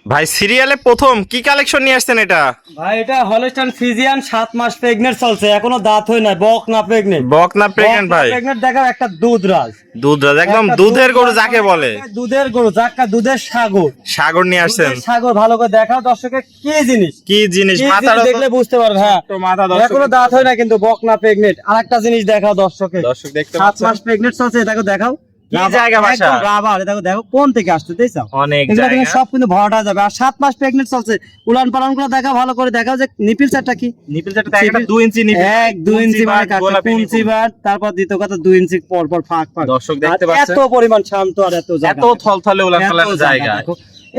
ভাই সিরিয়ালে প্রথম কি কালেকশন নিয়ে আসছেন এটা? ভাই এটা হলস্টাইন ফ্রিজিয়ান 7 মাস প্রেগন্যান্ট চলছে, এখনো দাঁত হয় না, বক না প্রেগন্যান্ট। বক না প্রেগন্যান্ট ভাই? প্রেগন্যান্ট দেখাও একটা দুধরাজ। দুধরাজ একদম দুধের গরু যাকে বলে। দুধের গরু, যাক্কা দুধের সাগর। সাগর নিয়ে আসছেন। দুধের সাগর ভালো করে দেখাও দর্শকে কি জিনিস। কি জিনিস মাথা দেখলে বুঝতে পারবে। হ্যাঁ তো মাথা দর্শক এখনো দাঁত হয় না কিন্তু বক না প্রেগন্যান্ট। আরেকটা জিনিস দেখাও দর্শকে। দর্শক দেখতে 7 মাস প্রেগন্যান্ট চলছে, দেখো দেখাও। কি জায়গা বাসা? একদম রাবার, দেখো দেখো কোন থেকে আসছে দেখছো? অনেক এগুলা জায়গা। কিন্তু সব কিন্তু ভরাটা যাবে। আর 7 মাস প্রেগন্যান্ট চলছে, উলান পালান গুলো দেখাও ভালো করে, দেখাও যে নিপিল চারটা কি। নিপিল যেটা একটা 2 ইঞ্চি নিপিল। 2 ইঞ্চি মানে কাটা কুঞ্চি বার, তারপর দ্বিতীয় কথা 2 ইঞ্চি পর পর ফাঁক ফাঁক। দর্শক দেখতে আর পাচ্ছেন এত পরিমাণ শান্ত আর এত জায়গা, এত থলথলে উলান পালান জায়গা। দেখো,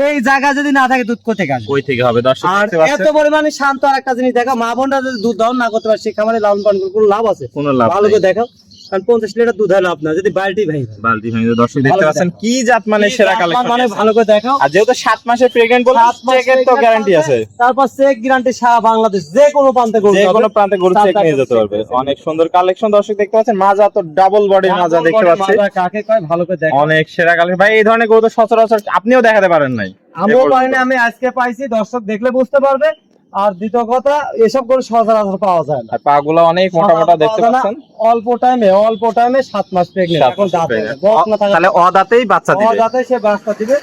এই জায়গা যদি না থাকে দুধ কোথা থেকে আসবে? কই থেকে হবে দর্শক আর দেখতে পাচ্ছেন? এত পরিমাণে শান্ত আর একটা জিনিস দেখো, মা বোনরা যদি দুধ দাও না করতে পারে সে খামারে লালন পালন করে কোনো লাভ আছে? কোনো লাভ ভালো নেই। করে দেখাও, কারণ 50 লিটার দুধ হলো আপনার যদি বালতি ভাই বালতি ভাঙে দর্শক দেখতে পাচ্ছেন কি জাত মানে সেরা কালেকশন। মানে ভালো করে দেখাও। আর যেহেতু 7 মাসের প্রেগন্যান্ট বলে 7 মাস চেকের তো গ্যারান্টি আছে। তারপর চেক গ্যারান্টি সারা বাংলাদেশ যে কোনো প্রান্তে গরু যে পাবে। কোনো প্রান্তে গরু চেক নিয়ে যেতে পারবে। অনেক সুন্দর কালেকশন দর্শক দেখতে পাচ্ছেন। মাজা তো ডাবল বডির মাজা দেখতে পাচ্ছি। মাজা কাকে কয় ভালো করে দেখো। অনেক সেরা কালেকশন ভাই। এই ধরনের গরু তো সচরাচর আপনিও দেখাতে পারেন নাই। আমিও পারিনি, আমি আজকে পাইছি, দর্শক দেখলে বুঝতে পারবে। আর দ্বিতীয় কথা, এসব গরু সচরাচর পাওয়া যায় না। আর পাগুলো অনেক মোটা মোটা দেখতে পাচ্ছেন। অল্প টাইমে 7 মাস প্রেগন্যান্ট, এখন দাঁত হয় না। বক না থাকা তাহলে অদাতেই বাচ্চা দিবে। যাতে সে বাচ্চা দিবে।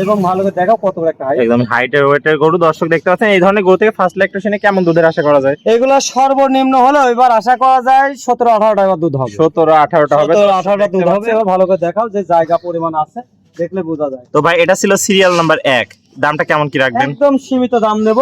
এবং ভালো করে দেখাও কত বড় একটা হাইট। একদম হাইটের ওয়েটের গরু দর্শক দেখতে পাচ্ছেন। এই ধরনের গরু থেকে ফার্স্ট ল্যাকটেশনে কেমন দুধের আশা করা যায়? এগুলা সর্বনিম্ন হলে এবার আশা করা যায় 17-18 টাকা দুধ হবে। 17-18টা হবে। 17-18টা দুধ হবে। এবার ভালো করে দেখাও যে জায়গা পরিমাণ আছে, দেখলে বোঝা যায়। তো ভাই এটা ছিল সিরিয়াল নাম্বার 1। দামটা কেমন কি রাখবেন? একদম সীমিত দাম নেব,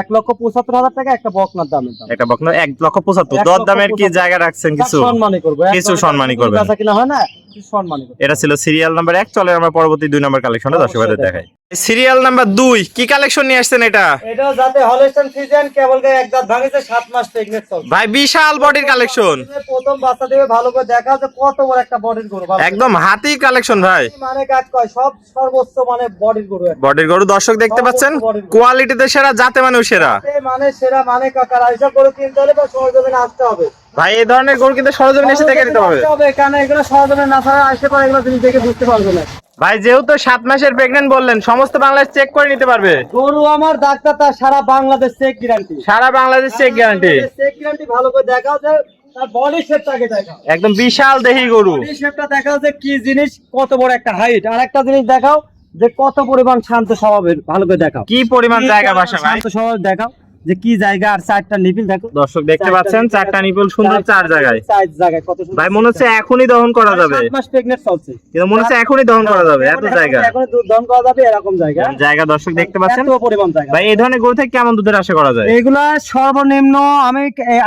1,75,000 টাকা একটা বকনার দামের দাম। একটা বকনা 1,75,000। দর দামের কি জায়গা রাখছেন কিছু? সম্মানই করব, কিছু সম্মানই করবেন। বেচা কিনা হয় না, কিছু সম্মানই করব। এটা ছিল সিরিয়াল নাম্বার 1। চলে আমরা পরবর্তী 2 নাম্বার কালেকশনটা দর্শকদের দেখাই। সিরিয়াল নাম্বার 2 কি কালেকশন নিয়ে আসছেন এটা? এটাও যাতে হলস্টাইন ফ্রিজিয়ান, কেবল গায়ে এক দাঁত ভাঙিছে, 7 মাস প্রেগন্যান্ট চলছে। ভাই বিশাল বডির কালেকশন। প্রথম বাচ্চা দেবে, ভালো করে দেখাও যে কত বড় একটা বডির গরু। ভালো একদম হাতি কালেকশন ভাই। মানে কাজ কয় সব সর্বোচ্চ মানে বডির গরু একটা। বডির গরু দর্শক দেখতে পাচ্ছেন। কোয়ালিটিতে সেরা, জাতে মানেও সেরা। মানে সেরা মানে কাকার এইসব গরু কিনতে হলে বা সরজমিনে আসতে হবে ভাই এই ধরনের গরু কিন্তু সরজমিনে এসে দেখে নিতে হবে। কেন এগুলো সরজমিনে না ছাড়া আসতে পারে, এগুলো জিনিস দেখে বুঝতে পারবে না। ভাই যেহেতু 7 মাসের প্রেগন্যান্ট বললেন, সমস্ত বাংলাদেশ চেক করে নিতে পারবে। গরু আমার ডাক্তার, তার সারা বাংলাদেশ চেক গ্যারান্টি। সারা Bangladesh check guarantee. Check guarantee ভালো করে দেখাও যে তার বডি শেপটাকে দেখাও। একদম বিশাল দেহি গরু। বডি শেপটা দেখাও যে কি জিনিস, কত বড় একটা হাইট। আর একটা জিনিস দেখাও যে কত পরিমাণ শান্ত স্বভাবের, ভালো করে দেখাও কি পরিমাণ জায়গা বাসা ভাই। শান্ত স্বভাব দেখাও যে কি জায়গা। আর 4টা নিপিল দেখো দর্শক দেখতে পাচ্ছেন, 4টা নিপল সুন্দর 4 জায়গায়। 4 জায়গায় কত সুন্দর। ভাই মনে হচ্ছে এখনই দহন করা যাবে। 7 মাস প্রেগন্যান্ট চলছে, কিন্তু মনে হচ্ছে এখনই দহন করা যাবে, এত জায়গা। এখন দুধ দহন করা যাবে এরকম জায়গা। জায়গা দর্শক দেখতে পাচ্ছেন। এত পরিমাণ জায়গা। ভাই এই ধরনের গরু থেকে কেমন দুধের আশা করা যায়? এগুলা সর্বনিম্ন আমি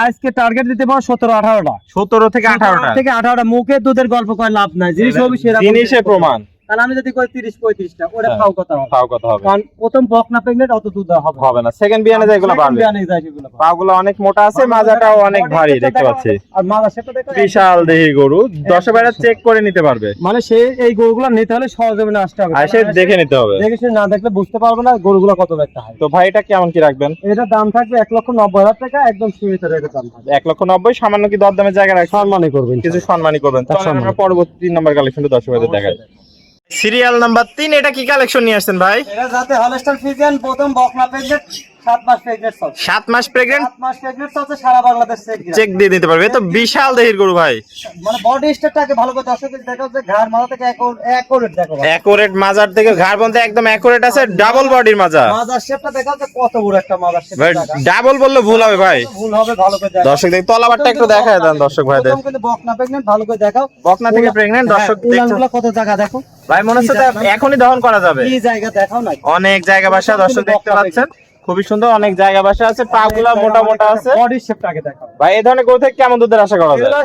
আজকে টার্গেট দিতে পারবো 17-18টা। 17 থেকে 18টা। থেকে 18টা। মুখে দুধের গল্প কয় লাভ নাই, জিনিস হবে সেরকম। জিনিসের প্রমাণ। কারণ আমি যদি কই 30-35টা, ওটা ফাও কথা হবে। ফাও কথা হবে। কারণ প্রথম বকনা প্রেগন্যান্ট অত দুধ হবে হবে না। সেকেন্ড বিয়ানে যেগুলো বাড়বে। বিয়ানে যায় সেগুলো পাবে। পাগুলো অনেক মোটা আছে, মাজাটাও অনেক ভারী দেখতে পাচ্ছি। আর মাজা সেটা দেখো বিশাল দেহি গরু। দর্শক ভাইরা চেক করে নিতে পারবে। মানে সে এই গরুগুলো নিতে হলে সরজমিনে আসতে হবে। আর সে দেখে নিতে হবে। দেখে সে না দেখলে বুঝতে পারবে না গরুগুলো কত একটা হয়। তো ভাই এটা কেমন কি রাখবেন? এটা দাম থাকবে 1,90,000 টাকা, একদম সীমিত রেটের দাম থাকবে। 1,90,000। সামান্য কি দরদামের জায়গা রাখছেন? সম্মানই করবেন, কিছু সম্মানই করবেন। তো আমরা পরবর্তী 3 নম্বর কালেকশনটা দর্শক ভাইদের দেখাই। সিরিয়াল নাম্বার 3 এটা কি কালেকশন নিয়ে আসছেন ভাই? এটা যাতে হলস্টাইন ফ্রিজিয়ান, প্রথম বকনা প্রেগন্যান্ট, 7 মাস প্রেগন্যান্ট চলছে। 7 মাস প্রেগন্যান্ট 7 মাস প্রেগন্যান্ট চলছে, সারা বাংলাদেশ চেক দিয়ে দিতে পারবে। তো বিশাল দেহির গরু ভাই। মানে বডি স্ট্রাকচারটাকে ভালো করে দর্শককে দেখাও যে ঘাড় মাথা থেকে অ্যাকুরেট দেখো। অ্যাকুরেট মাজার থেকে ঘাড় পর্যন্ত একদম অ্যাকুরেট আছে। ডাবল বডির মাজা। মাজার শেপটা দেখাও যে কত বড় একটা মাজার শেপ। ভাই ডাবল বললে ভুল হবে ভাই। ভুল হবে, ভালো করে দেখাও। দর্শক দেখ তলাবারটা একটু দেখায় দেন দর্শক ভাইদের। প্রথম কিন্তু বকনা প্রেগন্যান্ট, ভালো করে দেখাও। বকনা থেকে প্রেগন্যান্ট দর্শক দেখছেন। উলানগুলো কত জায়গা দেখো ভাই মনে হচ্ছে তো এখনই দহন করা যাবে। কি জায়গা দেখাও না। অনেক জায়গা বাসা দর্শক দেখতে পাচ্ছেন। খুবই সুন্দর, অনেক জায়গা বাসা আছে। পাগুলা মোটা মোটা আছে। বডি শেপটাকে দেখাও। ভাই এই ধরনের গরু থেকে কেমন দুধের আশা করা যায়? এগুলো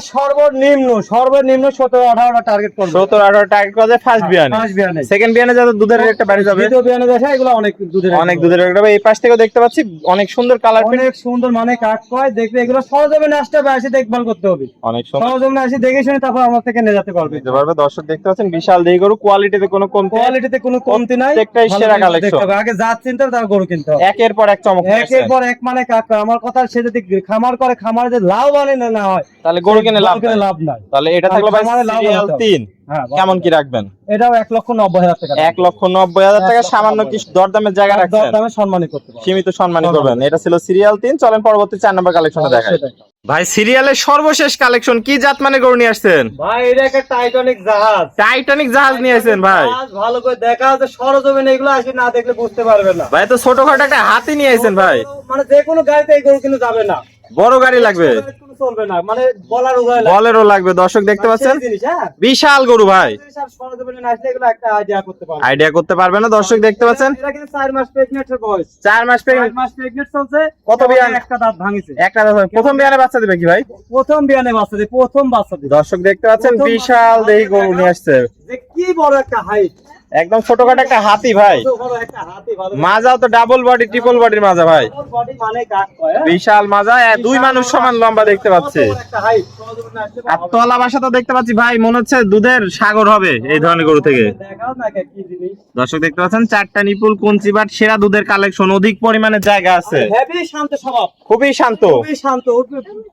সর্বনিম্ন 17-18টা টার্গেট করবে। 17-18 টার্গেট করা যায় ফার্স্ট বিয়ানে। ফার্স্ট বিয়ানে। সেকেন্ড বিয়ানে যত দুধের রেটটা বাড়ে যাবে। দ্বিতীয় বিয়ানে দেখা এগুলো অনেক দুধের অনেক দুধের রেট হবে। এই পাশ থেকেও দেখতে পাচ্ছি অনেক সুন্দর কালার প্রিন্ট। অনেক সুন্দর, মানে কাট কয় দেখবে। এগুলো সরজমিনে আসতে হবে, এসে দেখভাল করতে হবে। অনেক সুন্দর সরজমিনে এসে দেখে শুনে তারপর আমার থেকে নিয়ে যেতে পারবে। দিতে পারবে। দর্শক দেখতে পাচ্ছেন বিশাল দেহি গরু। কোয়ালিটিতে কোনো কমতি নেই। কোয়ালিটিতে কোনো কমতি নাই। প্রত্যেকটাই সেরা ভালো করে কালেকশন। দেখতে হবে। আগে জাত চিনতে হবে, তারপর গরু কিনতে হবে। একের পর এক চমক। একের পর এক মানে কাক আমার কথা, সে যদি খামার করে, খামারে যে লাভ আনে না হয় তাহলে গরু কিনে লাভ নাই। লাভ নাই। তাহলে এটা থাকলো ভাই খামারে লাভ সিরিয়াল হতে হবে। 3। হ্যাঁ কেমন কি রাখবেন? এটাও 1,90,000 টাকা। 1,90,000 টাকা। সামান্য কি দরদামের জায়গা রাখছেন? দরদামে সম্মানী করতে পারবো। সীমিত সম্মানী করবেন। এটা ছিল সিরিয়াল 3। চলেন পরবর্তী 4 নম্বর কালেকশনে দেখাই। ভাই সিরিয়ালের সর্বশেষ কালেকশন কি জাত মানে গরু নিয়ে আসছেন? ভাই এটা একটা টাইটানিক জাহাজ। টাইটানিক জাহাজ নিয়ে আসছেন ভাই। জাহাজ ভালো করে দেখা আছে, সরজমিনে এগুলো আসে না দেখলে বুঝতে পারবেন না। ভাই তো ছোটখাটো একটা হাতি নিয়ে আসছেন ভাই। মানে যে কোনো গাড়িতে এই গরু কিন্তু যাবে না, বড় গাড়ি লাগবে, কোনো চলবে না, মানে বলার উপায় নাই। বলেরও লাগবে। দর্শক দেখতে পাচ্ছেন সেই জিনিস, হ্যাঁ। বিশাল গরু ভাই। এই জিনিস আর সরজমিনে না আসলে এগুলো একটা আইডিয়া করতে পারবে। আইডিয়া করতে পারবে না। দর্শক দেখতে পাচ্ছেন এটা কিন্তু 4 মাস প্রেগন্যান্টের বয়স। 4 মাস 4 মাস প্রেগন্যান্ট চলছে। কত বিয়ান? একটা দাঁত ভাঙিছে। একটা প্রথম বিয়ানে বাচ্চা দিবে কি ভাই? প্রথম বিয়ানে বাচ্চা দিবে, প্রথম বাচ্চা দিবে। দর্শক দেখতে পাচ্ছেন প্রথম বিশাল বাচ্চা দেহি গরু নিয়ে আসছে। যে কি বড় একটা হাইট, একদম ছোটখাটো একটা হাতি ভাই। কত বড় একটা হাতি, ভালো মাজাও তো ডাবল বডি ট্রিপল বডির মাজা ভাই। বডি মানে কাট কয়, হ্যাঁ? বিশাল মাজা, দুই মানুষ সমান লম্বা দেখতে পাচ্ছি। কত বড় একটা হাইট, সরজমিনে আসলে আর তলা বাসা তো দেখতে পাচ্ছি ভাই, মনে হচ্ছে দুধের সাগর হবে এই ধরনের গরু থেকে। দেখাও না কি জিনিস। দর্শক দেখতে পাচ্ছেন 4টা নিপুল কঞ্চিবাট সেরা দুধের কালেকশন, অধিক পরিমাণে জায়গা আছে। হেভি শান্ত স্বভাব, খুবই শান্ত খুবই শান্ত।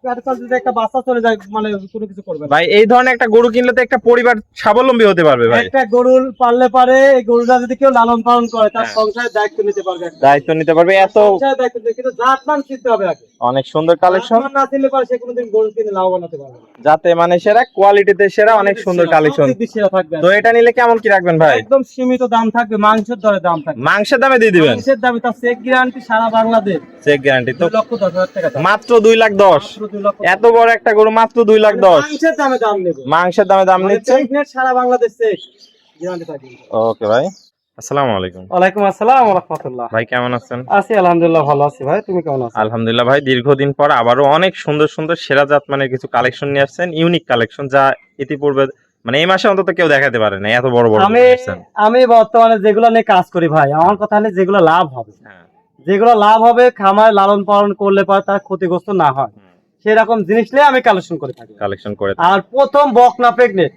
পেটে যদি একটা বাচ্চা চলে যায় মানে কোনো কিছু করবে না। ভাই। এই ধরনের একটা গরু কিনলে তো একটা পরিবার স্বাবলম্বী হতে পারবে ভাই। একটা গরু পাললে পারে, এই গরুটা যদি কেউ লালন পালন করে তার সংসারের দায়িত্ব নিতে পারবে, একটা দায়িত্ব নিতে পারবে। এত সংসারের দায়িত্ব নিতে, কিন্তু জাতমান চিনতে হবে আগে। অনেক সুন্দর কালেকশন, জাতমান না চিনলে পারে সে কোনোদিন গরু কিনে লাভবান হতে পারবে না। যাতে মানে সেরা কোয়ালিটিতে সেরা, অনেক সুন্দর কালেকশন। সব দিক দিয়ে সেরা থাকবে। তো এটা নিলে কেমন কি রাখবেন ভাই? একদম সীমিত দাম থাকবে, মাংসের দরে দাম থাকবে। মাংসের দামে দিয়ে দিবেন? মাংসের দামে তার চেক গ্যারান্টি সারা বাংলাদেশ, চেক গ্যারান্টি তো 2,10,000 টাকা দাম। মাত্র 2,10,000। মাত্র 2 লক্ষ। এত বড় একটা গরু মাত্র 2,10,000। মাংসের দামে দাম নেবে, মাংসের দামে দাম নিচ্ছেন। প্রেগনেন্ট সারা বাংলাদেশ চেক গ্যারান্টি থাকবে। ওকে ভাই, আসসালামু আলাইকুম। ওয়ালাইকুম আসসালাম ওয়া রাহমাতুল্লাহ। ভাই কেমন আছেন? আছি আলহামদুলিল্লাহ, ভালো আছি ভাই, তুমি কেমন আছো? আলহামদুলিল্লাহ ভাই, দীর্ঘদিন পর আবারও অনেক সুন্দর সুন্দর সেরা জাত মানে কিছু কালেকশন নিয়ে আসছেন, ইউনিক কালেকশন, যা ইতিপূর্বে মানে এই মাসে অন্তত কেউ দেখাতে পারে না। এত বড় বড় আমি নিয়ে আসছেন। আমি বর্তমানে যেগুলো নিয়ে কাজ করি ভাই, আমার কথা হলে যেগুলো লাভ হবে, হ্যাঁ। যেগুলো লাভ হবে, খামার লালন পালন করলে পর তার ক্ষতিগ্রস্ত না হয়, সেরকম জিনিস নিয়ে আমি কালেকশন করে থাকি। কালেকশন করে আর প্রথম বকনা প্রেগনেন্ট,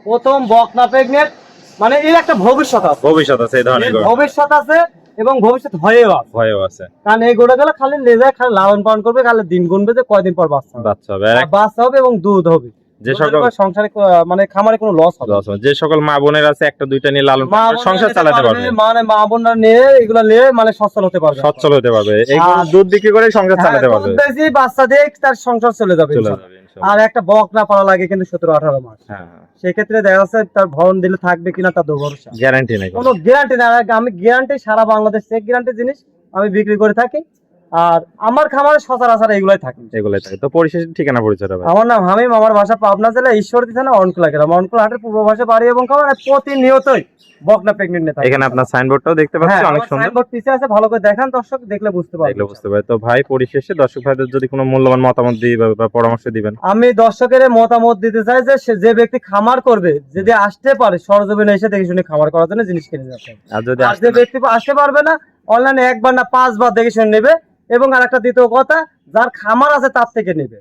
প্রথম বকনা প্রেগনেন্ট মানে এর একটা ভবিষ্যৎ আছে, ভবিষ্যৎ আছে এই ধরনের এর গরু। ভবিষ্যৎ আছে এবং ভবিষ্যৎ হয়েও আছে। ভয়ও আছে। কারণ এই গরুগুলো খালি লেজায় খালি লালন পালন করবে, খালি দিন গুনবে যে কয়দিন পর বাচ্চা হবে। বাচ্চা হবে। আর বাচ্চা হবে এবং দুধ হবে। যে দুধের সকল পর সংসারে মানে খামারে কোনো লস হবে না। যে সকল মা বোনের আছে একটা দুইটা নিয়ে লালন মা পালন করে বোনরা সংসার নিতে চালাতে পারবে, পারবে, মানে মা বোনরা নিয়ে এগুলো নিয়ে মানে সচ্ছল হতে পারবে, সচ্ছল হতে পারবে। এই গরু আর- দুধ বিক্রি করে সংসার হ্যাঁ, চালাতে পারবে। দুধ বেশি বাচ্চা দিয়ে তার সংসার চলে যাবে চলে ইনশাআল্লাহ। যাবে ইনশাআল্লাহ। আর একটা বকনা পালা লাগে কিন্তু 17-18 মাস, হ্যাঁ হ্যাঁ, সেক্ষেত্রে দেখা যাচ্ছে তার ভরণ দিলে থাকবে কিনা তার দুর্ভরসা, গ্যারান্টি নাই কোনো গ্যারান্টি না। আমি গ্যারান্টি সারা বাংলাদেশ চেক গ্যারান্টি জিনিস আমি বিক্রি করে থাকি। আর আমার খামারে সচরাচর এগুলাই থাকে। এগুলাই থাকে। তো পরিশেষে ঠিকানা পরিচয় হবে? আমার নাম হামিম, আমার বাসা পাবনা জেলা ঈশ্বরদী থানা অনকুলা গ্রাম, অনকুলা হাটের পূর্ব পাশে বাড়ি এবং খামার। আর প্রতিনিয়তই বকনা প্রেগনেন্ট নিয়ে থাকে। এখানে আপনার সাইনবোর্ডটাও দেখতে পাচ্ছি, অনেক সুন্দর। সাইনবোর্ড পিছে আছে, ভালো করে দেখান দর্শক, দেখলে বুঝতে পারবে। এগুলো বুঝতে পারে। তো ভাই পরিশেষে দর্শক ভাইদের যদি কোনো মূল্যবান মতামত দিই বা পরামর্শ দিবেন? আমি দর্শকের মতামত দিতে চাই যে যে ব্যক্তি খামার করবে যদি আসতে পারে সরজমিনে এসে দেখে শুনে খামার করার জন্য জিনিস কিনে যাচ্ছে। আর যদি আর যে ব্যক্তি আসতে পারবে না, অনলাইনে একবার না 5 বার দেখে শুনে নেবে। এবং আরেকটা দ্বিতীয় কথা, যার খামার আছে তার থেকে নেবে,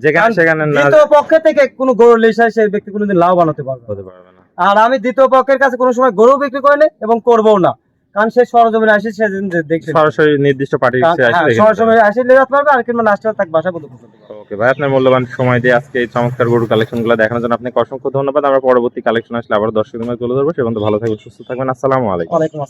যেখানে সেখানে না দ্বিতীয় পক্ষে থেকে কোনো গরু লেসায় সেই ব্যক্তি কোনোদিন লাভবান হতে পারবে হতে পারবে না। আর আমি দ্বিতীয় পক্ষের কাছে কোনো সময় গরু বিক্রি করিনি এবং করবো না, কারণ সে সরজমিনে আসে সে দেখছে সরাসরি নির্দিষ্ট পার্টির কাছে আসে দেখে নিতে সরজমিনে আসে নিয়ে যেতে পারবে, আর কিংবা নাস্তা তাক বাসা পর্যন্ত পৌঁছে দেবে। ওকে ভাই, আপনার মূল্যবান সময় দিয়ে আজকে এই চমৎকার গরু কালেকশনগুলো দেখানোর জন্য আপনাকে অসংখ্য ধন্যবাদ। আমরা পরবর্তী কালেকশন আসলে আবার দর্শকদের মাঝে তুলে ধরবো। সে পর্যন্ত ভালো থাকবেন, সুস্থ থাকবেন। আসসালামু আলাইকুম। ওয়ালাইকুম আসসালাম।